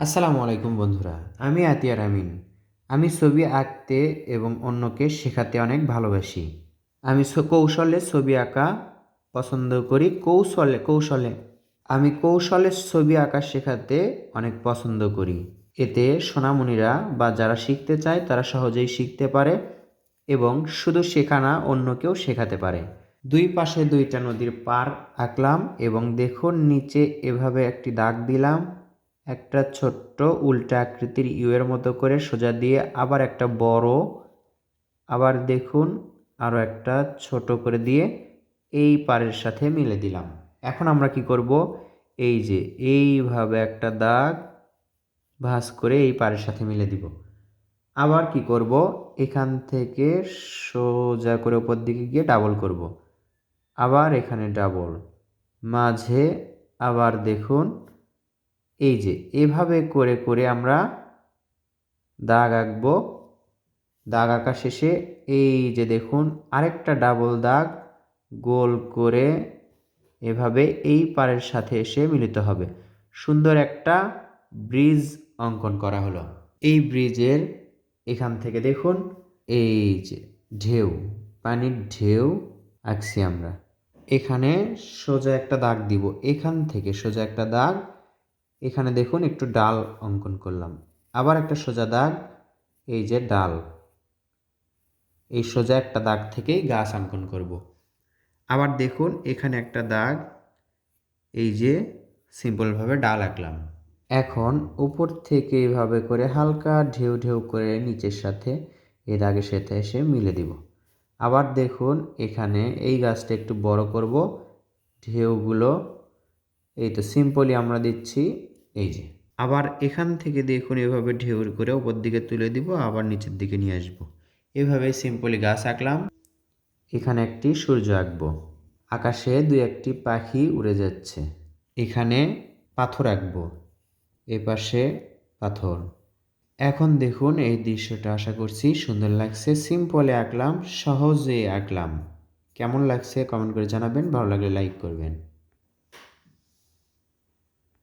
আসসালামু আলাইকুম বন্ধুরা, আমি আতিয়ার আমিন। আমি ছবি আঁকতে এবং অন্যকে শেখাতে অনেক ভালোবাসি। আমি কৌশলে ছবি আঁকা পছন্দ করি। কৌশলে ছবি আঁকা শেখাতে অনেক পছন্দ করি। এতে সোনামণিরা বা যারা শিখতে চায় তারা সহজেই শিখতে পারে এবং শুধু শেখা না, অন্যকেও শেখাতে পারে। দুই পাশে দুইটা নদীর পাড় আঁকলাম এবং দেখুন নিচে এভাবে একটি দাগ দিলাম। একটা ছোট্ট উল্টা আকৃতির ইউ এর মতো করে সোজা দিয়ে আবার একটা বড়, আবার দেখুন আরও একটা ছোট করে দিয়ে এই পাড়ের সাথে মিলে দিলাম। এখন আমরা কি করব, এই যে এইভাবে একটা দাগ ভাঁজ করে এই পাড়ের সাথে মিলে দিব। আবার কি করব, এখান থেকে সোজা করে উপর দিকে গিয়ে ডাবল করব। আবার এখানে ডাবল, মাঝে আবার দেখুন এই যে এভাবে করে করে আমরা দাগ আঁকবো। দাগ আঁকা শেষে এই যে দেখুন আরেকটা ডাবল দাগ গোল করে এভাবে এই পাড়ের সাথে এসে মিলিত হবে। সুন্দর একটা ব্রিজ অঙ্কন করা হলো। এই ব্রিজের এখান থেকে দেখুন এই যে ঢেউ, পানির ঢেউ আঁকছি আমরা। এখানে সোজা একটা দাগ দিব, এখান থেকে সোজা একটা দাগ, এখানে দেখুন একটু ডাল অঙ্কন করলাম। আবার একটা সোজা দাগ, এই যে ডাল, এই সোজা একটা দাগ থেকেই গাছ অঙ্কন করব। আবার দেখুন এখানে একটা দাগ, এই যে সিম্পলভাবে ডাল আঁকলাম। এখন উপর থেকে এইভাবে করে হালকা ঢেউ ঢেউ করে নিচের সাথে এই দাগের সাথে এসে মিলে দিব। আবার দেখুন এখানে এই গাছটা একটু বড় করব, ঢেউগুলো এই তো সিম্পলি আমরা দিচ্ছি এই যে। আবার এখান থেকে দেখুন এভাবে ঢেউ করে উপর দিকে তুলে দিব, আবার নিচের দিকে নিয়ে আসব। এভাবে সিম্পলি গাছ আঁকলাম। এখানে একটি সূর্য আঁকবো, আকাশে দুই একটি পাখি উড়ে যাচ্ছে। এখানে পাথর আঁকবো, এপাশে পাথর। এখন দেখুন এই দৃশ্যটা আশা করছি সুন্দর লাগছে। সিম্পলে আঁকলাম, সহজে আঁকলাম। কেমন লাগছে কমেন্ট করে জানাবেন, ভালো লাগলে লাইক করবেন।